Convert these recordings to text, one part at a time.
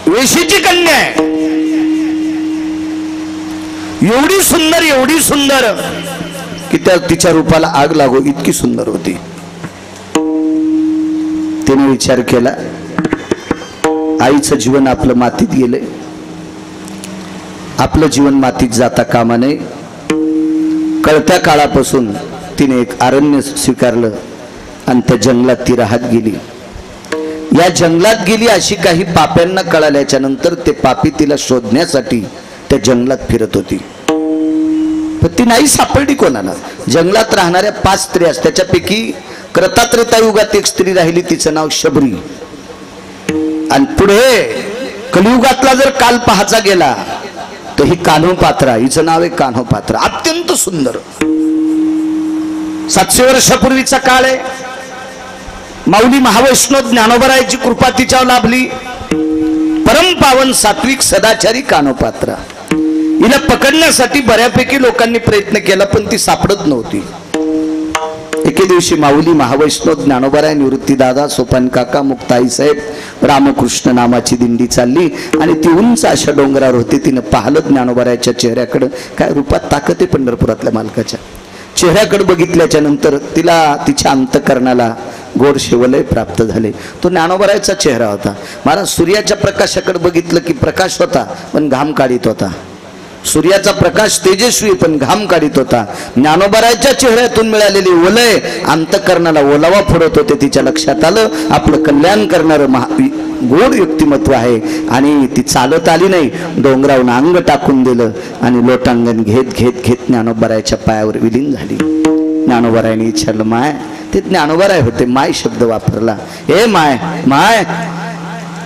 वेशीची कन्या आहे, एवढी सुंदर की त्या तिच्या रूपाला आग लागो इतकी सुंदर होती. तिने विचार केला आईचं जीवन आपलं मातीत गेले, आपलं जीवन मातीत जाता कामा नये. कळत्या काळापासून तिने एक अरण्य स्वीकारलं आणि त्या जंगलात ती राहत गेली. या जंगलात गेली अशी काही पाप्यांना कळाल्याच्या नंतर ते पापी तिला शोधण्यासाठी त्या जंगलात फिरत होती, पण ती नाही सापडली कोणाला. जंगलात राहणाऱ्या 5 स्त्रिया, त्याच्यापैकी कृतात्रेतायुगात एक स्त्री राहिली, तिचं नाव शबरी. आणि पुढे कलियुगातला जर काल पाहायचा गेला तर ही कान्होपात्रा, हिचं नाव आहे कान्होपात्रा. अत्यंत सुंदर. 700 वर्षापूर्वीचा काळ आहे. माऊली महावैष्णव ज्ञानोबरायाची कृपा तिच्यावर लाभली. परमपावन सात्विक सदाचारी कान्होपात्रा. हिला पकडण्यासाठी बऱ्यापैकी लोकांनी प्रयत्न केला पण ती सापडत नव्हती. एके दिवशी माऊली महावैष्णव ज्ञानोबराय, निवृत्तीदादा, सोपान काका, मुक्ताई साहेब, रामकृष्ण नामाची दिंडी चालली आणि ती उंच अशा डोंगरावर होती. तिनं पाहिलं ज्ञानोबरायाच्या चेहऱ्याकडे. काय रूपात ताकद आहे पंढरपुरातल्या मालकाच्या. चेहऱ्याकडे बघितल्याच्या नंतर तिला तिच्या अंतःकरणाला गोड शेवलय प्राप्त झाले. तो ज्ञानोबरायाचा चेहरा होता. महाराज सूर्याच्या प्रकाशाकडे बघितलं की प्रकाश होता पण घाम काढीत होता. सूर्याचा प्रकाश तेजस्वी पण घाम काढीत होता. ज्ञानोबरायाच्या चेहऱ्यातून मिळालेली ओलय अंतःकरणाला ओलावा फोडत होते. तिच्या लक्षात आलं आपलं कल्याण करणारं गोड व्यक्तिमत्व आहे. आणि ती चालत आली नाही, डोंगरावरून अंग टाकून दिलं आणि लोटांगण घेत घेत घेत ज्ञानोबरायाच्या पायावर विलीन झाली. ज्ञानोबरायाने विचारलं माय, ते ज्ञानोबराय होते. माय शब्द वापरला. हे माय, माय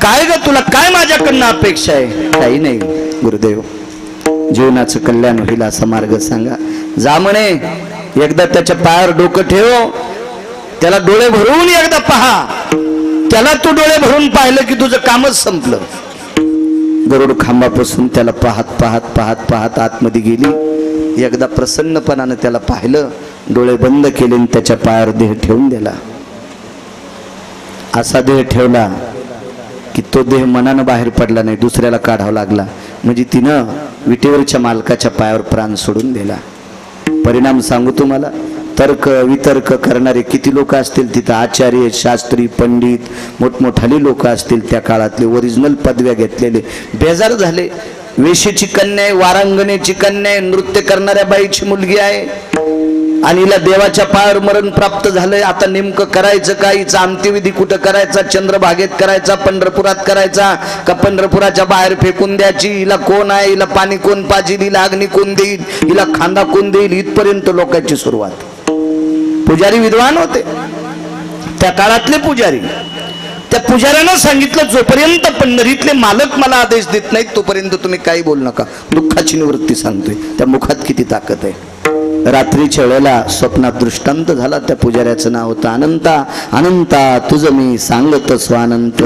काय ग, तुला काय माझ्याकडनं अपेक्षा आहे? काही नाही गुरुदेव, जीवनाचं कल्याण होईल असा मार्ग सांगा. जा म्हणे, एकदा त्याच्या पायावर डोकं ठेव, त्याला डोळे भरून एकदा पहा. त्याला तू डोळे भरून पाहिलं की तुझं कामच संपलं. गरुड खांबापासून त्याला पाहत पाहत पाहत पाहत आतमध्ये गेली. एकदा प्रसन्नपणानं त्याला पाहिलं, डोळे बंद केले आणि त्याच्या पायावर देह ठेवून दिला. असा देह ठेवला की तो देह मनानं बाहेर पडला नाही, दुसऱ्याला काढावा लागला. म्हणजे तिनं विटेवरच्या मालकाच्या पायावर प्राण सोडून दिला. परिणाम सांगू तुम्हाला, तर्क वितर्क करणारे किती लोक असतील तिथं, आचार्य, शास्त्री, पंडित, मोठमोठाली लोक असतील त्या काळातले, ओरिजिनल पदव्या घेतलेले बेजार झाले. वेशीची कन्या आहे, वारांगणेची कन्या आहे, नृत्य करणाऱ्या बाईची मुलगी आहे आणि हिला देवाच्या पायावर मरण प्राप्त झालंय. आता नेमकं करायचं काय? हिचा अंत्यविधी कुठं करायचा? चंद्रभागेत करायचा, पंढरपुरात करायचा का पंढरपुराच्या बाहेर फेकून द्यायची? हिला कोण आहे? हिला पाणी कोण पाजील? हिला अग्नी कोण देईल? हिला खांदा कोण देईल? इथपर्यंत लोकांची सुरुवात. पुजारी विद्वान होते त्या काळातले पुजारी. त्या पुजाऱ्यानं सांगितलं जोपर्यंत पंढरीतले मालक मला आदेश देत नाहीत तोपर्यंत तुम्ही काही बोलू नका. दुःखाची निवृत्ती सांगतोय. त्या मुखात किती ताकद आहे. रात्रीच्या वेळेला स्वप्नात दृष्टांत झाला. त्या पुजाऱ्याचं नाव होतं अनंता. अनंता तुझं मी सांगत स्वानंत,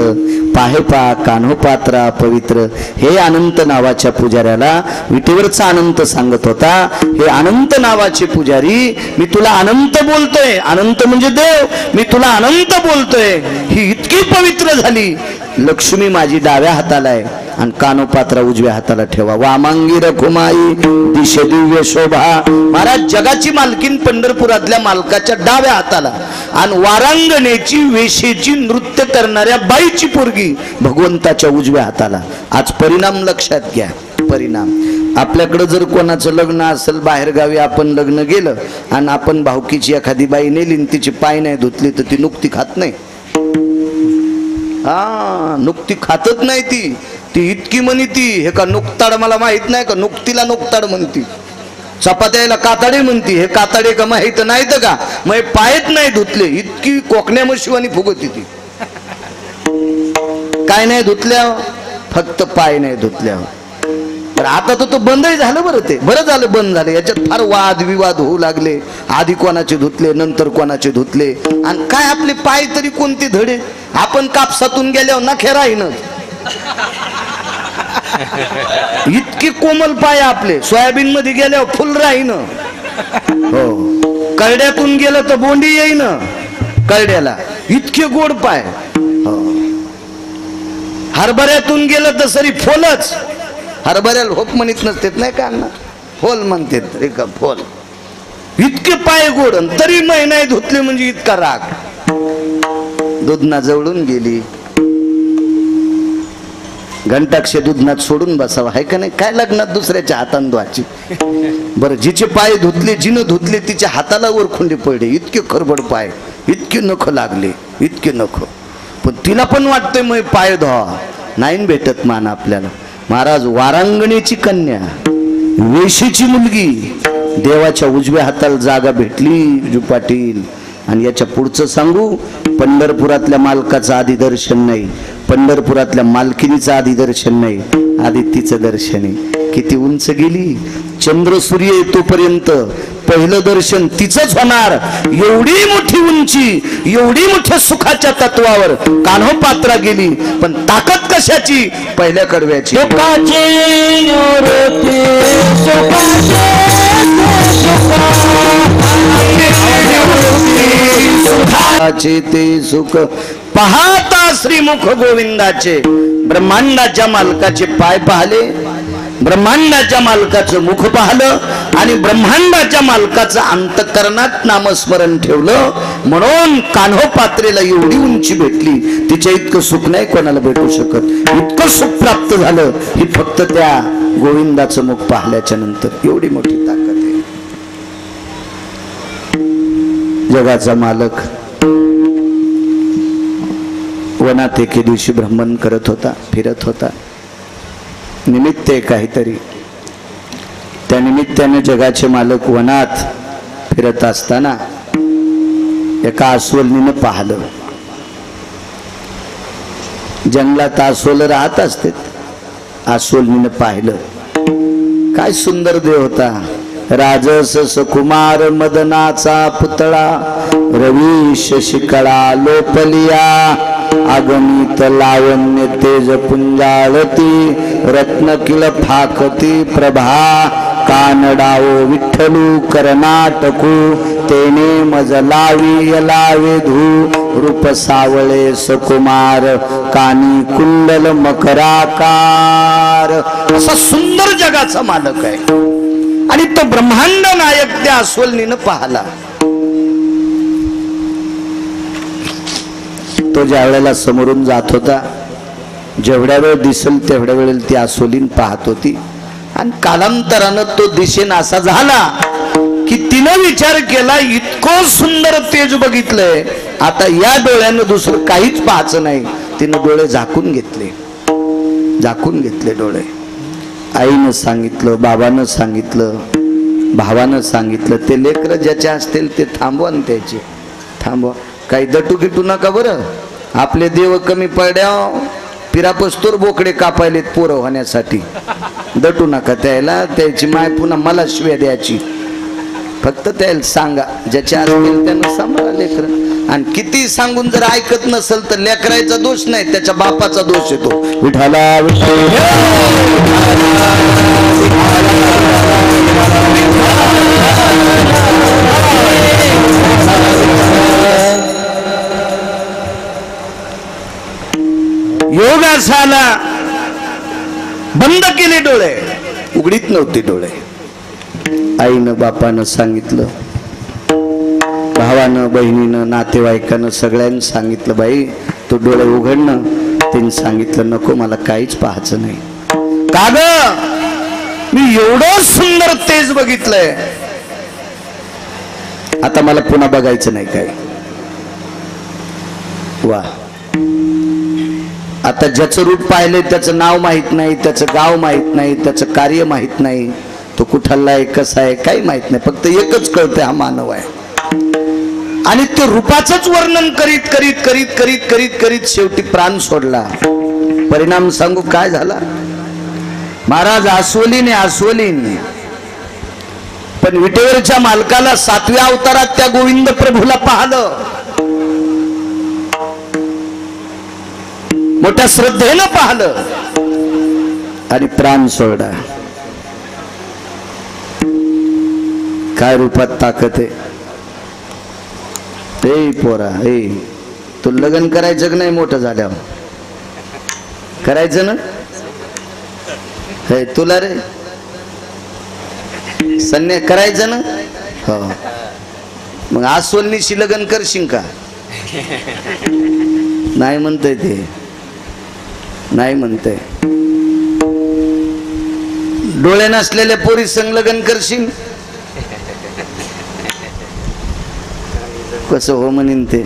पाहे पा कान्होपात्रा पवित्र. हे अनंत नावाच्या पुजाऱ्याला विटेवरचा अनंत सांगत होता. हे अनंत नावाचे पुजारी, मी तुला अनंत बोलतोय. अनंत म्हणजे देव. मी तुला अनंत बोलतोय. ही इतकी पवित्र झाली. लक्ष्मी माझी डाव्या हाताला आहे आणि कानोपात्रा उजव्या हाताला ठेवा. वामांगी रखुमाई दिश दिव्य शोभा. महाराज जगाची मालकीन पंढरपुरातल्या मालकाच्या डाव्या हाताला आणि वारांगणेची वेशीची नृत्य करणाऱ्या बाईची पोरगी भगवंताच्या उजव्या हाताला. आज परिणाम लक्षात घ्या. परिणाम आपल्याकडे जर कोणाचं लग्न असेल बाहेरगावी, आपण लग्न गेलं आणि आपण भावकीची एखादी बाई नेली आणि तिची पाय नाही धुतली तर ती नुकती खात नाही. नुकती खातच नाही ती. ती इतकी म्हणती हे का नुकताड मला माहित नाही का? नुकतीला नुकताड म्हणती. चपात्याला काताडे म्हणती. हे काताडे का माहित नाही तर का? मग पायच नाही धुतले. इतकी कोकण्या मशिवानी फुगती ती. काय नाही धुतल्या, फक्त पाय नाही धुतल्या. तर आता तो बंदही झालं. बरं ते बरं झालं बंद झालं. याच्यात फार वाद विवाद होऊ लागले. आधी कोणाचे धुतले, नंतर कोणाचे धुतले. आणि काय आपले पाय तरी कोणते धडे? आपण कापसातून गेल्यावर ना खेराईन इतके कोमल पाय आपले. सोयाबीन मध्ये गेल्यावर फुल राहीन. हो, करड्यातून गेलं तर बोंडी येईन करड्याला. इतके गोड पाय. हरभऱ्यातून गेलं तर सरी फोलच. हरभऱ्याला होप म्हणत नसतेत नाही का अण्णा, फोल म्हणतात रे का फोल. इतके पाय गोड तरी महिना धुतले म्हणजे इतका राग. दुधना जवळून गेली, घंटाक्ष दुधनात सोडून बसावं आहे का नाही. काय लग्नात दुसऱ्याच्या हातान धुवायची. बरं जिचे पाय धुतले, जिनं धुतले तिच्या हाताला वरखुंडी पडले. इतके खरबड पाय, इतके नख लागले, इतके नख. पण तिला पण वाटतंय मग पाय धुवा. नाही भेटत मान आपल्याला. महाराज वारांगणीची कन्या, वेशीची मुलगी, देवाच्या उजव्या हाताला जागा भेटली विजू पाटील. आणि याच्या पुढचं सांगू, पंढरपुरातल्या मालकाचं आधी दर्शन नाही, पंढरपुरातल्या मालकिनीचं आधी दर्शन नाही, आधी तिचं दर्शन आहे. किती उंच गेली, चंद्र सूर्य येतोपर्यंत पहिलं दर्शन तिचंच होणार. एवढी मोठी उंची, एवढी मोठ्या सुखाच्या तत्वावर कान्होपात्रा गेली. पण ताकद कशाची, पहिल्या कडव्याची. ते सुख पाहता श्रीमुख गोविंदाचे. ब्रह्मांडाच्या मालकाचे पाय पाहिले, ब्रह्मांडाच्या मालकाचं मुख पाहिलं आणि ब्रह्मांडाच्या मालकाचं अंतःकरणात नामस्मरण ठेवलं. म्हणून कान्होपात्रेला एवढी उंची भेटली. तिच्या इतकं सुख नाही कोणाला भेटू शकत. इतकं सुख प्राप्त झालं ही फक्त त्या गोविंदाचं मुख पाहिल्याच्या नंतर. एवढी मोठी ताकद आहे. जगाचा मालक वनात एके दिवशी भ्रमण करत होता, फिरत होता. निमित्त आहे काहीतरी. त्या निमित्ताने जगाचे मालक वनात फिरत असताना एका अस्वलीनं पाहिलं. जंगलात अस्वल राहत असते. अस्वलीनं पाहिलं. काय सुंदर देव होता. राजस सकुमार मदनाचा पुतळा, रवी शशिकळा लोपलिया, आगमित लावण्य तेज पुंजाळती, रत्न किल फाकती प्रभा, कानडाओ विठ्ठलू कर्नाटकू, तेने मज लावी लावे धू, रूप सावळे सकुमार, कानी कुंडल मकराकार. असा सुंदर जगाचा मालक आहे. आणि तो ब्रह्मांड नायक त्या अस्वलीनं पाहला. तो ज्या वेळेला समोरून जात होता, जेवढ्या वेळ दिसेल तेवढ्या वेळेला ती अस्वलीन पाहत होती. आणि कालांतरानं तो दिशेन असा झाला की तिनं विचार केला, इतकं सुंदर तेज बघितलंय, आता या डोळ्यानं दुसरं काहीच पाहायचं नाही. तिनं डोळे झाकून घेतले, झाकून घेतले डोळे. आईनं सांगितलं, बाबानं सांगितलं, भावानं सांगितलं, ते लेकरं ज्याचे असतील ते थांबवा न त्याचे थांबवा. काही दटू गिटू नका बरं. आपले देव कमी पड्या पिरापस्तोर बोकडे कापायलेत पोरं होण्यासाठी. दटू नका त्याला. त्याची माय पुन्हा मला शिव्या द्यायची. फक्त त्याला सांगा, ज्याच्या असतील त्यानं सांभाळा लेकरं. आणि किती सांगून जर ऐकत नसेल तर लेकराचा दोष नाही, त्याच्या बापाचा दोष येतो. विठाला योगासाला बंद केले डोळे, उघडीत नव्हते डोळे. आईनं बापानं सांगितलं, भावानं बहिणीनं नातेवाईकानं सगळ्यांनी सांगितलं, बाई तू डोळे उघडणं. त्यांनी सांगितलं, नको मला काहीच पाहायचं नाही. का ग, मी एवढं सुंदर तेज बघितलंय, आता मला पुन्हा बघायचं नाही काय. वा. आता ज्याचं रूप पाहिलंय त्याचं नाव माहित नाही, त्याचं गाव माहित नाही, त्याचं कार्य माहित नाही, तो कुठला आहे, कसा आहे, काही माहित नाही. फक्त एकच कळतंय, हा मानव आहे. आणि ते रूपाचंच वर्णन करीत करीत करीत करीत करीत करीत शेवटी प्राण सोडला. परिणाम सांगू काय झाला. महाराज अस्वलीने पण विटेवरच्या मालकाला 7व्या अवतारात त्या गोविंद प्रभूला पाहिलं. मोठ्या श्रद्धेनं पाहिलं आणि प्राण सोडला. काय रूपात ताकद आहे. ए पोरा, ए तू लग्न करायचं नाही मोठं झाल्यावर. करायचं ना? हे तुला रे संन्या करायचं ना? हो. मग आसवलनीशी लग्न करशील का? नाही म्हणतंय ते, नाही म्हणतंय. डोळे नसलेल्या पोरी संग लग्न करशील? कसं हो म्हणीन ते.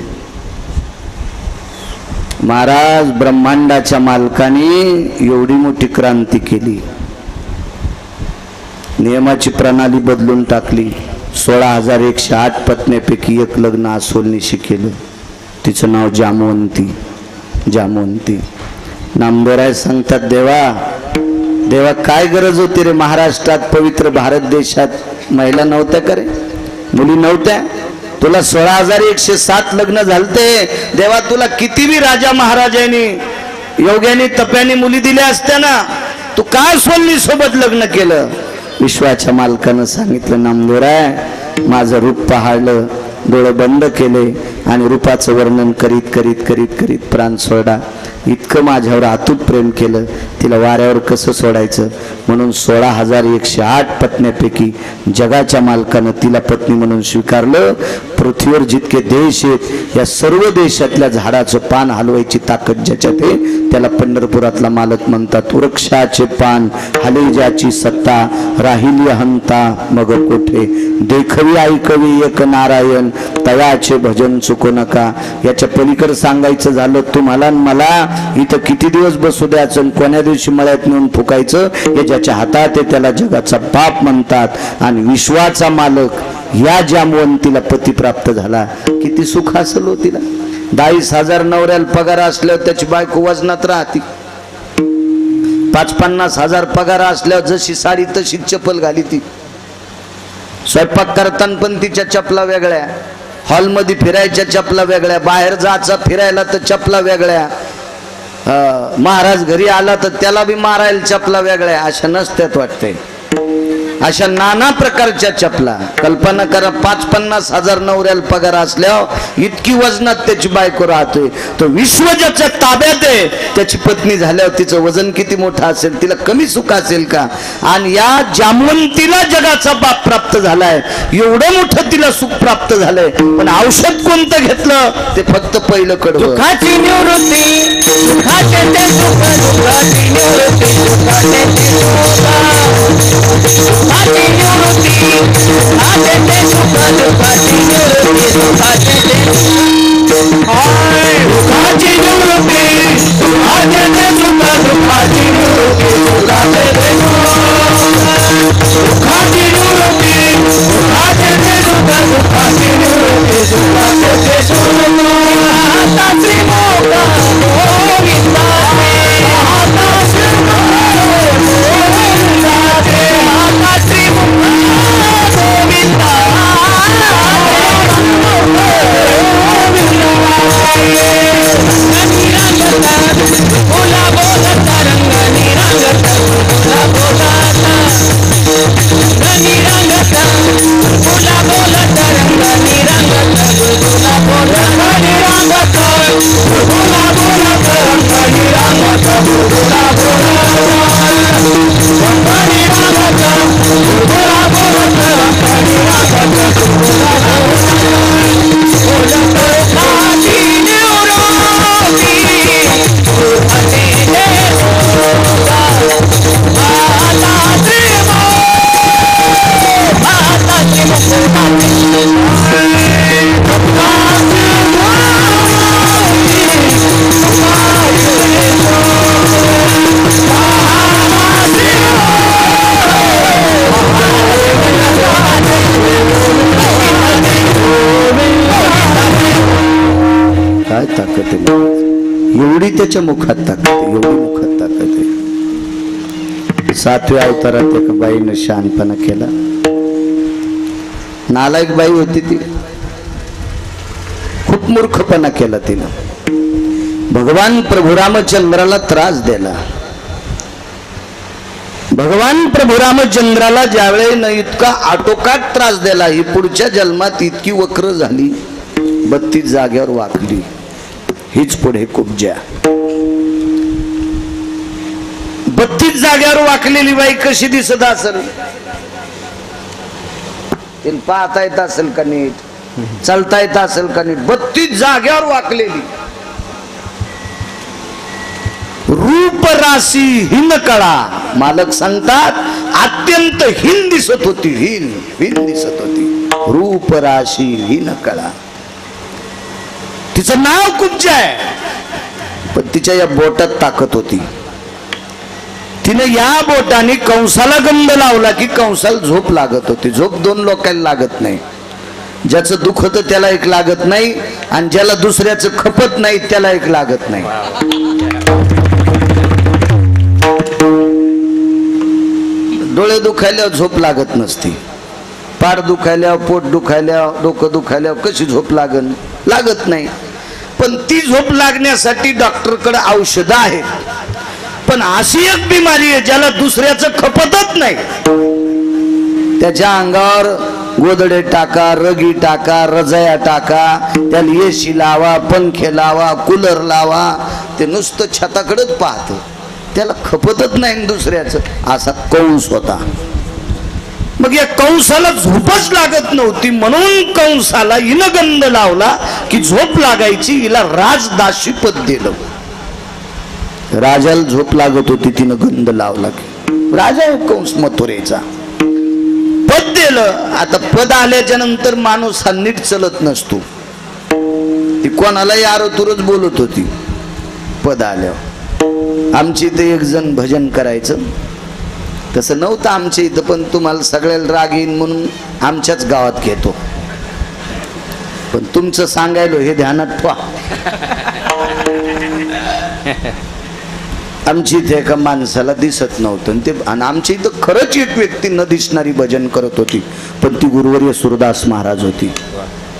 महाराज ब्रह्मांडाच्या मालकाने एवढी मोठी क्रांती केली, नियमाची प्रणाली बदलून टाकली. 16,108 पत्न्यापैकी एक लग्न आसवलनीशी केलं. तिचं नाव जामवंती. जामवंती. नामदेवराय सांगतात, देवा काय गरज होती रे? महाराष्ट्रात पवित्र भारत देशात महिला नव्हत्या का रे? मुली नव्हत्या? तुला 16,107 लग्न झालते. देवा तुला किती बी राजा महाराजांनी योग्यानी तप्यानी मुली दिल्या असत्या ना, तू का आसवलनी सोबत लग्न केलं? विश्वाच्या मालकानं सांगितलं, नामदेवराय माझं रूप पाहाळलं, डोळे बंद केले आणि रूपाचं वर्णन करीत करीत करीत करीत प्राण सोडा. इतकं माझ्यावर अतूट प्रेम केलं, तिला वाऱ्यावर कसं सोडायचं? म्हणून 16,108 पत्न्यापैकी जगाच्या मालकानं तिला पत्नी म्हणून स्वीकारलं. पृथ्वीवर जितके देश आहेत या सर्व देशातल्या झाडाचं पान हलवायची ताकद ज्याच्यात आहे त्याला पंढरपुरातला मालक म्हणतात. वृक्षाचे पान हले ज्याची सत्ता, राहिली हंता मग कोठे, देखवी ऐकवी एक नारायण, तयाचे भजन चुकू नका. याच्या पलीकडे सांगायचं झालं तुम्हाला मला, इथं किती दिवस बसू द्यायचं, कोण्या दिवशी मळ्यात नेऊन फुकायचं, हे ज्याच्या हातात आहे त्याला जगाचा बाप म्हणतात. आणि विश्वाचा मालक या जामवंतीला पती प्राप्त झाला. किती सुख असेल हो तिला. 40,000 नवऱ्याला पगार असल्यावर त्याची बायको वजनात राहते. 50,000 पगार असल्यावर जशी साडी तशी चप्पल घाली ती. स्वयंपाक करताना पण तिच्या चपला वेगळ्या, हॉलमध्ये फिरायच्या चपला वेगळ्या, बाहेर जायचं फिरायला तर चपला वेगळ्या, महाराज घरी आला तर त्याला बी मारायला चपला वेगळ्या. अशा नसत्यात वाटते, अशा नाना प्रकारच्या चपला. कल्पना करा 50,000 नवऱ्याला पगार असल्यावर इतकी वजनात त्याची बायको राहतोय. तो विश्व ज्याच्या ताब्यात आहे त्याची पत्नी झाल्यावर तिचं वजन किती मोठं असेल, तिला कमी सुख असेल का? आणि या जामवंतीला जगाचा बाप प्राप्त झालाय, एवढं मोठं तिला सुख प्राप्त झालंय. पण औषध कोणतं घेतलं ते फक्त पहिलं कडवं. सुखाची निवृत्ती, सुखाचे ते सुख, सुखाची निवृत्ती, सुखाचे ते सुख, सुखाची निवृत्ती, सुखाचे ते सुख, सुखाची निवृत्ती, सुखाचे ते सुखाची निवृत्ती, सुखाचे ते सुख, सुखाची निवृत्ती, सुखाचे ते सुखाची निवृत्ती, सुखाचे ते सुख, सुखाची निवृत्ती, सुखाचे ते आता श्रीमोगा गोविंदा, आता श्रीमोगा गोविंदा, आता श्रीमोगा गोविंदा, बोला बोलता रंग निरागता, बोला बोलता निरागता, बोला बोलता रंग निरागता, बोला बोलता निरागता, बोला बोलता रंग निरागता, बोला बोलता निरागता, बोला बोलता रंग निरागता, सुखाची निवृत्ती, सुखाचे ते सुख, आता काय ताकद आहे एवढी त्याच्या मुखात ताकद आहे, एवढी मुखात ताकद आहे. 7व्या अवतारात एका बाईनं शहाणपणा केला. नालायक बाई होती ती, खूप मूर्खपणा केला तिनं. भगवान प्रभू रामचंद्राला त्रास दिला. भगवान प्रभू रामचंद्राला ज्यावेळेला इतका आटोकाट त्रास दिला, ही पुढच्या जन्मात इतकी वक्र झाली, 32 जागेवर वाकली. हीच पुढे कुब्जा. 32 जाग्यावर वाकलेली बाई कशी दिसत असेल? तिला पाहता येत असेल का नीट? चालता येत असेल का नीट? 32 जाग्यावर वाकलेली. रूप राशी हिन कळा. मालक सांगतात अत्यंत हीन दिसत होती. हीन दिसत होती. रूप राशी हिन कळा. तिचं नाव कुब्जा आहे, पण तिच्या या बोटात ताकद होती. तिने या बोटाने कंसाला गंध लावला की कंसाला झोप लागत होती. झोप 2 लोकांना लागत नाही. ज्याचं दुःख होतं त्याला एक लागत नाही, आणि ज्याला दुसऱ्याचं खपत नाही त्याला एक लागत नाही. डोळे दुखायल्यावर झोप लागत नसती. पाड दुखायल्यावर, पोट दुखायल्यावर, डोकं दुखायल्यावर कशी झोप लागत नाही. पण ती झोप लागण्यासाठी डॉक्टरकडे औषधं आहेत. पण अशी एक बिमारी आहे ज्याला दुसऱ्याचं खपतच नाही. त्याच्या अंगावर गोदडे टाका, रगी टाका, रजाया टाका, त्याला एसी लावा, पंखे लावा, कूलर लावा, ते नुसतं छताकडेच पाहतं. त्याला खपतच नाही दुसऱ्याचं. असा कंस होता. मग या कंसाला झोपच लागत नव्हती, म्हणून कंसाला हिनं गंध लावला की झोप लागायची. हिला राजदासी पद दिलं. राजाला झोप लागत होती, तिनं गंध लावला की राजा कंस मथुरेचा. पद दिलं. आता पद आल्याच्या नंतर माणूस हा नीट चलत नसतो. ती कोणालाही आरोतुरच बोलत होती. पद आल्यावर आमची इथं एक जण भजन करायचं, तसं नव्हतं आमच्या इथं, पण तुम्हाला सगळ्याला राग येईन म्हणून आमच्याच गावात घेतो. पण तुमचं सांगायलो हे ध्यानात ठेवा. आमची इथे एका माणसाला दिसत नव्हतं, आणि आमच्या इथं खरंच एक व्यक्ती न दिसणारी भजन करत होती. पण ती गुरुवर्य सुरदास महाराज होती.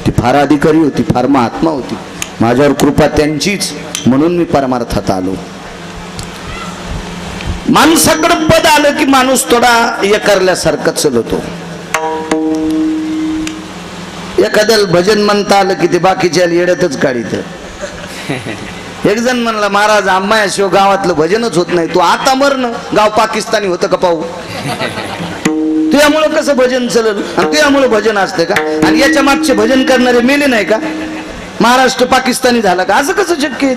ती फार अधिकारी होती, फार महात्मा होती. माझ्यावर कृपा त्यांचीच, म्हणून मी परमार्थात आलो. माणसाकडे पद आलं की माणूस थोडा एकरल्यासारखा चलतो. एखाद्याला भजन म्हणता आलं की ते बाकीच्या येड्यातच काढीत. एक जण म्हणला, महाराज आम्हाशिव गावातलं भजनच होत नाही. तू आता मर ना, गाव पाकिस्तानी होतं का पाहू. तुझ्यामुळं कसं भजन चलल, आणि तुझ्यामुळं भजन असते का? आणि याच्या मागचे भजन करणारे मेले नाही का? महाराष्ट्र पाकिस्तानी झाला का? असं कसं शक्य आहे?